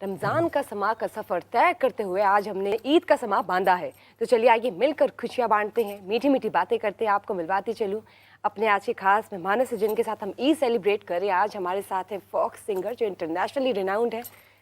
रमज़ान का समा का सफ़र तय करते हुए आज हमने ईद का समा बांधा है। तो चलिए आइए मिलकर खुशियाँ बांटते हैं, मीठी मीठी बातें करते हैं, आपको मिलवाती चलूँ अपने आज के खास मेहमानों से जिनके साथ हम ईद सेलिब्रेट करें। आज हमारे साथ है फोक सिंगर जो इंटरनेशनली रिनाउंड है,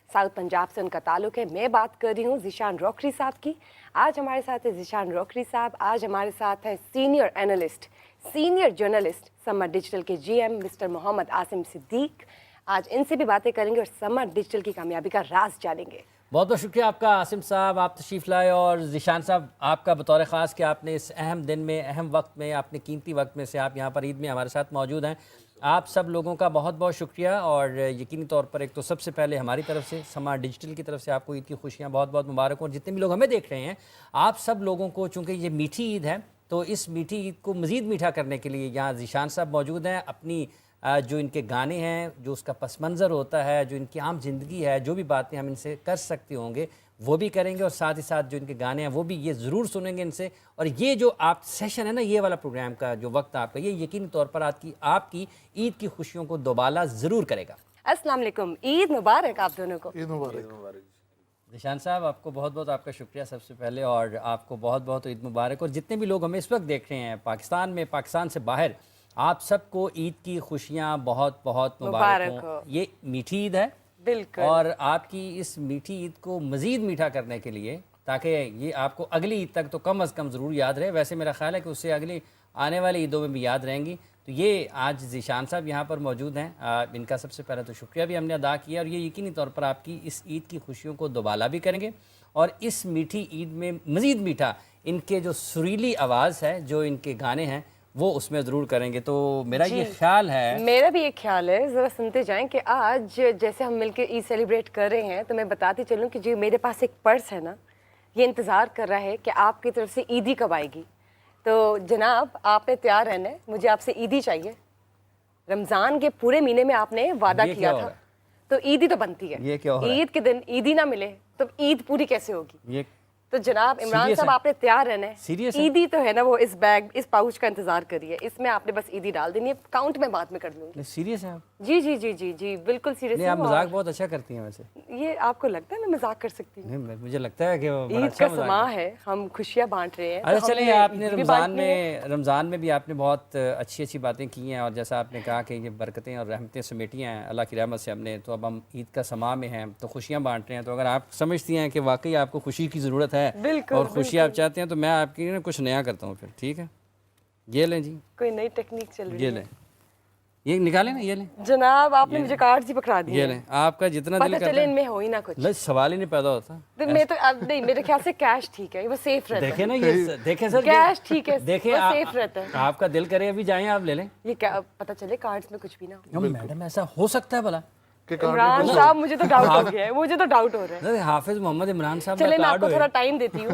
साउथ पंजाब से उनका ताल्लुक है। मैं बात कर रही हूँ ज़ीशान रॉकरी साहब की। आज हमारे साथ है ज़ीशान रॉकरी साहब। आज हमारे साथ है senior analyst, senior journalist summer digital के जीएम मिस्टर मोहम्मद आसिम सिद्दीक। आज इनसे भी बातें करेंगे और समर डिजिटल की कामयाबी का राज जानेंगे। बहुत बहुत शुक्रिया आपका आसिम साहब, आप तशरीफ़ लाए, और ज़ीशान साहब आपका बतौर ख़ास कि आपने इस अहम दिन में, अहम वक्त में, आपने कीमती वक्त में से आप यहाँ पर ईद में हमारे साथ मौजूद हैं। आप सब लोगों का बहुत बहुत शुक्रिया। और यकीनी तौर पर एक तो सबसे पहले हमारी तरफ से, समर डिजिटल की तरफ से आपको ईद की खुशियाँ बहुत बहुत मुबारक हो। और जितने भी लोग हमें देख रहे हैं, आप सब लोगों को, चूँकि ये मीठी ईद है, तो इस मीठी ईद को मज़ीद मीठा करने के लिए यहाँ ज़ीशान साहब मौजूद हैं। अपनी जो इनके गाने हैं, जो उसका पस मंज़र होता है, जो इनकी आम ज़िंदगी है, जो भी बातें हम इनसे कर सकते होंगे वो भी करेंगे, और साथ ही साथ जो इनके गाने हैं वो भी ये ज़रूर सुनेंगे इनसे। और ये जो आप सेशन है ना, ये वाला प्रोग्राम का जो वक्त आपका, ये यकीनी तौर पर आपकी ईद की खुशियों को दोबाला ज़रूर करेगा। अस्सलाम वालेकुम, ईद मुबारक आप दोनों को। ईद मुबारक। निशान साहब, आपको बहुत बहुत आपका शुक्रिया सबसे पहले, और आपको बहुत बहुत ईद मुबारक। और जितने भी लोग हमें इस वक्त देख रहे हैं पाकिस्तान में, पाकिस्तान से बाहर, आप सबको ईद की खुशियाँ बहुत बहुत मुबारक हो। ये मीठी ईद है बिल्कुल, और आपकी इस मीठी ईद को मज़ीद मीठा करने के लिए, ताकि ये आपको अगली ईद तक तो कम अज़ कम ज़रूर याद रहे, वैसे मेरा ख़्याल है कि उससे अगली आने वाली ईदों में भी याद रहेंगी। तो ये आज ज़ीशान साहब यहाँ पर मौजूद हैं, इनका सबसे पहले तो शुक्रिया भी हमने अदा किया, और ये यकीनी तौर पर आपकी इस ईद की खुशियों को दोबाला भी करेंगे। और इस मीठी ईद में मज़ीद मीठा इनके जो सुरीली आवाज़ है, जो इनके गाने हैं, वो उसमें ज़रूर करेंगे। तो मेरा ये ख्याल है, मेरा भी एक ख्याल है, ज़रा सुनते जाएं कि आज जैसे हम मिलकर ईद सेलिब्रेट कर रहे हैं, तो मैं बताती चलूं कि जो मेरे पास एक पर्स है ना, ये इंतज़ार कर रहा है कि आपकी तरफ से ईदी कब आएगी। तो जनाब, आपने तैयार रहना है, मुझे आपसे ईदी चाहिए। रमज़ान के पूरे महीने में आपने वादा किया था, तो ईदी तो बनती है। ये क्या हो रहा है? ईद के दिन ईदी ना मिले तो ईद पूरी कैसे होगी? ये तो जनाब इमरान साहब, आपने तैयार रहना है। सीरियस है? ईदी तो है ना, वो इस बैग, इस पाउच का इंतजार करिए, इसमें आपने बस ईदी डाल देनी है। काउंट में बाद में कर लूंगी। सीरियस है आप? जी जी जी जी जी, बिल्कुल सीरियस नहीं, आप मजाक बहुत अच्छा करती हैं वैसे। ये आपको लगता है मैं मजाक कर सकती हूँ? नहीं, मुझे लगता है कि वो बड़ा ईद अच्छा का समा है, हम खुशियाँ बांट रहे हैं। अच्छा तो चलिए, हमने आपने ईद भी बांटनी है। रमज़ान में भी आपने बहुत अच्छी अच्छी बातें की हैं, और जैसा आपने कहा कि ये बरकतें और रहमतें समेटी हैं अल्लाह की रहमत से हमने, तो अब हम ईद का समा में हैं, तो खुशियाँ बांट रहे हैं। तो अगर आप समझती हैं कि वाकई आपको खुशी की ज़रूरत है और खुशी आप चाहते हैं, तो मैं आपकी ना कुछ नया करता हूँ फिर, ठीक है? ये लें जी, कोई नई टेक्निक चल रही ये है। लें, ये निकालें ना, ये लें जनाब, आपने मुझे कार्ड ही पकड़ा दिए। ये लें, आपका जितना दिल पता करता चले है। इनमें हो ही ना कुछ। नहीं, सवाल ही नहीं पैदा होता। तो मैं तो अब नहीं, मेरे ख्याल से कैश ठीक है, वो सेफ रहता है। देखे ना, ये देखे सर, कैश ठीक है, देखे वो सेफ रहता है। आपका दिल करे अभी जाएं, आप ले लें। ये क्या पता चले कार्ड्स में कुछ भी ना हो। मैडम, ऐसा हो सकता है भला? इमरान साहब, मुझे तो डाउट हो गया है, मुझे तो डाउट हो रहा है। हाफिज मोहम्मद इमरान साहब चले मैं आपको थोड़ा टाइम देती हूँ।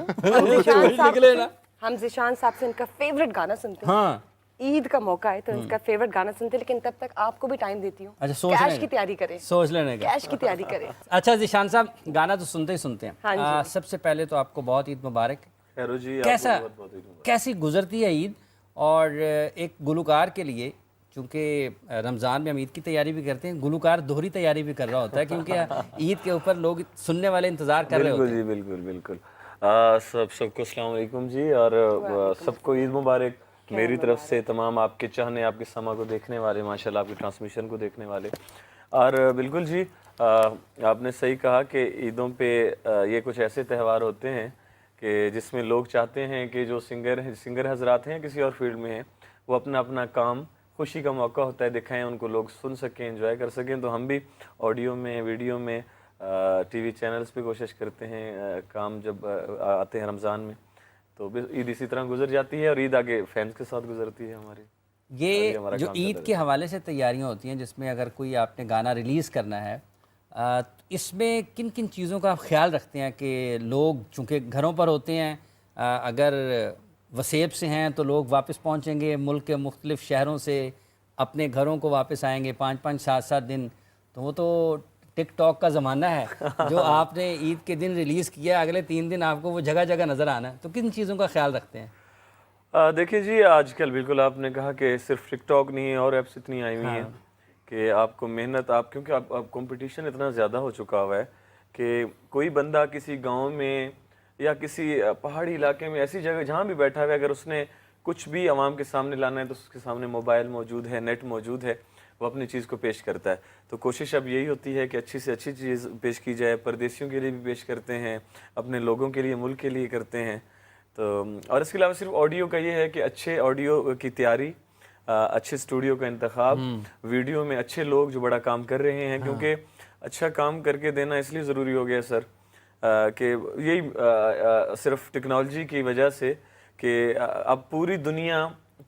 हम ज़ीशान साहब से इनका फेवरेट गाना सुनते हैं। हाँ, ईद का मौका है तो इनका फेवरेट गाना सुनते हैं, लेकिन तब तक आपको भी टाइम देती हूँ। अच्छा, सोच कैश की तैयारी करें, सोच लेने का। कैश की तैयारी करें। अच्छा ज़ीशान साहब, गाना तो सुनते ही सुनते हैं। हाँ जी। सबसे पहले तो आपको बहुत ईद मुबारक। जी, कैसा, कैसी गुजरती है ईद? और एक गुलकार के लिए, चूँकि रमज़ान में हम ईद की तैयारी भी करते हैं, गुलकार दोहरी तैयारी भी कर रहा होता है, क्योंकि ईद के ऊपर लोग सुनने वाले इंतज़ार कर रहे होते हैं। जी, बिल्कुल बिल्कुल। सबको अस्सलाम वालेकुम जी, और सबको ईद मुबारक मेरी तरफ से। तमाम आपके चाहने, आपके समा को देखने वाले, माशाल्लाह आपके ट्रांसमिशन को देखने वाले। और बिल्कुल जी, आपने सही कहा कि ईदों पे ये कुछ ऐसे त्यौहार होते हैं कि जिसमें लोग चाहते हैं कि जो सिंगर हजरात हैं, किसी और फील्ड में हैं, वो अपना अपना काम, खुशी का मौका होता है, दिखाएं, उनको लोग सुन सकें, एंजॉय कर सकें। तो हम भी ऑडियो में, वीडियो में, टीवी चैनल्स पे कोशिश करते हैं, काम जब आते हैं रमज़ान में, तो ईद इसी तरह गुजर जाती है, और ईद आगे फैंस के साथ गुजरती है हमारी। ये जो ईद के हवाले से तैयारियां होती हैं, जिसमें अगर कोई आपने गाना रिलीज़ करना है, इसमें किन किन चीज़ों का आप ख्याल रखते हैं कि लोग चूँकि घरों पर होते हैं, अगर वसेब से हैं तो लोग वापस पहुँचेंगे मुल्क के मुख्तलिफ़ शहरों से, अपने घरों को वापस आएंगे 5-5, 7-7 दिन, तो वो तो टिकटॉक का ज़माना है। जो आपने ईद के दिन रिलीज़ किया, अगले 3 दिन आपको वो जगह जगह नज़र आना है, तो किन चीज़ों का ख्याल रखते हैं? देखिए जी, आजकल बिल्कुल आपने कहा कि सिर्फ टिकटॉक नहीं है, और ऐप्स इतनी आई हुई हैं कि आपको मेहनत, आप क्योंकि आप कंपटीशन इतना ज़्यादा हो चुका हुआ है कि कोई बंदा किसी गांव में या किसी पहाड़ी इलाके में ऐसी जगह जहाँ भी बैठा है, अगर उसने कुछ भी आवाम के सामने लाना है तो उसके सामने मोबाइल मौजूद है, नेट मौजूद है, वो अपनी चीज़ को पेश करता है। तो कोशिश अब यही होती है कि अच्छी से अच्छी चीज़ पेश की जाए। परदेशियों के लिए भी पेश करते हैं, अपने लोगों के लिए, मुल्क के लिए करते हैं। तो और इसके अलावा सिर्फ ऑडियो का ये है कि अच्छे ऑडियो की तैयारी, अच्छे स्टूडियो का इंतखाब, वीडियो में अच्छे लोग जो बड़ा काम कर रहे हैं, क्योंकि अच्छा काम करके देना इसलिए ज़रूरी हो गया सर कि यही सिर्फ टेक्नोलॉजी की वजह से कि अब पूरी दुनिया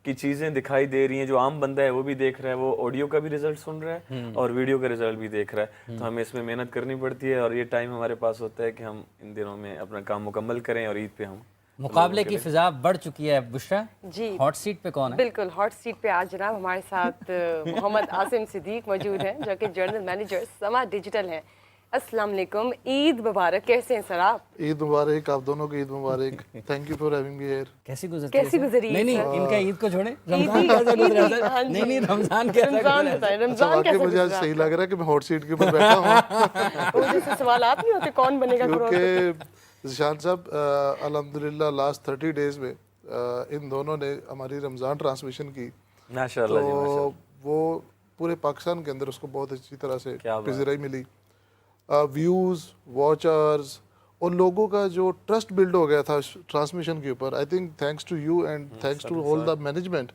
की चीज़ें दिखाई दे रही हैं। जो आम बंदा है वो भी देख रहा है, वो ऑडियो का भी रिजल्ट सुन रहा है और वीडियो का रिजल्ट भी देख रहा है। तो हमें इसमें मेहनत करनी पड़ती है और ये टाइम हमारे पास होता है कि हम इन दिनों में अपना काम मुकम्मल करें और ईद पे हम मुकाबले की फिजा बढ़ चुकी है। बुशरा जी, हॉट सीट पे कौन है? बिल्कुल हॉट सीट पे आज जनाब हमारे साथ मोहम्मद आसिम सिद्दीक मौजूद हैं, जो कि जनरल मैनेजर समा डिजिटल हैं। अस्सलाम वालेकुम, ईद मुबारक। कैसे हैं सर आप? ईद मुबारक, आप दोनों की ईद मुबारक। Thank you for having me here. कैसी गुजरी? कैसी गुजरी? नहीं इनका ईद को छोड़े, रमजान ईद- कैसा गुजरा ईद- सर? हाँ जी। नहीं रमजान कैसा रमजान गुजरा? बताएं, अच्छा, रमजान वाकई कैसे मुझे आज गुजरा? सही लग रहा है कि मैं हॉट सीट के ऊपर बैठा हूँ वो जैसे सवालात नहीं होते कौन बनेगा करोड़पति। क्योंकि जिशान साहब अल्हम्दुलिल्लाह लास्ट 30 डेज में इन दोनों ने हमारी रमज़ान ट्रांसमिशन की, माशाल्लाह जी, माशाल्लाह। तो वो पूरे पाकिस्तान के अंदर उसको बहुत अच्छी तरह से क्या बात। पिज़राई मिली। व्यूज़, वॉचर्स और लोगों का जो ट्रस्ट बिल्ड हो गया था ट्रांसमिशन के ऊपर, I think thanks to you and thanks to all the management.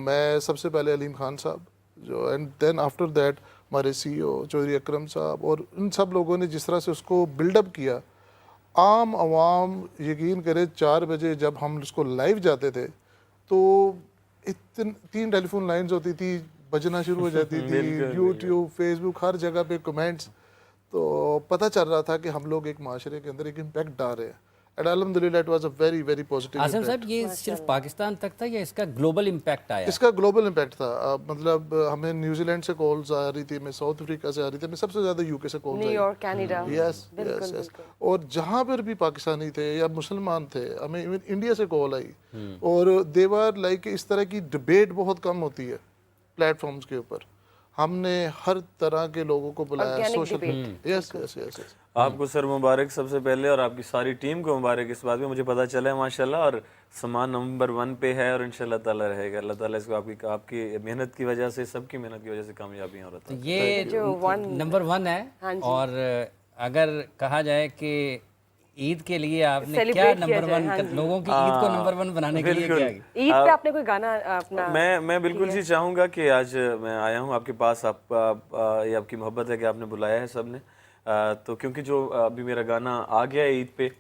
मैं सबसे पहले अलीम खान साहब जो, एंड देन आफ्टर दैट हमारे CEO चौधरी अकरम साहब, और इन सब लोगों ने जिस तरह से उसको बिल्डअप किया। आम आवाम यकीन करे 4 बजे जब हम उसको लाइव जाते थे तो 3 टेलीफोन लाइंस होती थी, बजना शुरू हो जाती थी, यूट्यूब, फेसबुक, हर जगह पे कमेंट्स। तो पता चल रहा था कि हम लोग एक माशरे के अंदर एक इम्पैक्ट डाल रहे हैं। एंड अल्हम्दुलिल्लाह it was a very very positive Asim साहब, ये सिर्फ पाकिस्तान तक था या इसका ग्लोबल इम्पैक्ट आया? इसका ग्लोबल इम्पैक्ट था। मतलब हमें न्यूजीलैंड से कॉल्स आ रही थी, मैं साउथ अफ्रीका से आ रही थी, मैं सबसे ज़्यादा UK से कॉल्स आई। New York, Canada. Yes yes yes. और जहाँ पर भी पाकिस्तानी थे या मुसलमान थे, हमें इवन इंडिया से कॉल आई। और देवर लाइक इस तरह की डिबेट बहुत कम होती है प्लेटफॉर्म्स के ऊपर। हमने हर तरह के लोगों को बुलाया, Organic social. debate। Yes yes yes yes. आपको सर मुबारक सबसे पहले, और आपकी सारी टीम को मुबारक। इस बात में मुझे पता चला है माशाल्लाह, और सामान नंबर 1 पे है और इंशाल्लाह ताला रहेगा। अल्लाह ताला इसको आपकी मेहनत की वजह से, सबकी मेहनत की वजह से कामयाबियाँ हो रहा तो ये जो नंबर 1 है। हाँ जी। और अगर कहा जाए कि ईद के लिए आपने क्या Celebrate किया नंबर जाए, 1 हाँ जी। लोगों की ईद को नंबर 1 बनाने के लिए क्या किया? ईद पे आपने कोई गाना अपना? मैं बिल्कुल जी चाहूँगा कि आज मैं आया हूँ आपके पास, ये आपकी मोहब्बत है कि आपने बुलाया है सब ने। तो क्योंकि जो अभी मेरा गाना आ गया है ईद पे,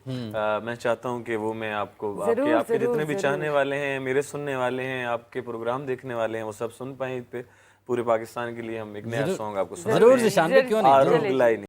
मैं चाहता हूँ कि वो मैं आपको, आपके जितने भी चाहने वाले हैं, मेरे सुनने वाले हैं, आपके प्रोग्राम देखने वाले हैं, वो सब सुन पाए ईद पे। पूरे पाकिस्तान के लिए हम एक नया सॉन्ग आपको सुनाते हैं। जरूर जिशान पे, क्यों नहीं? आरुग लाई।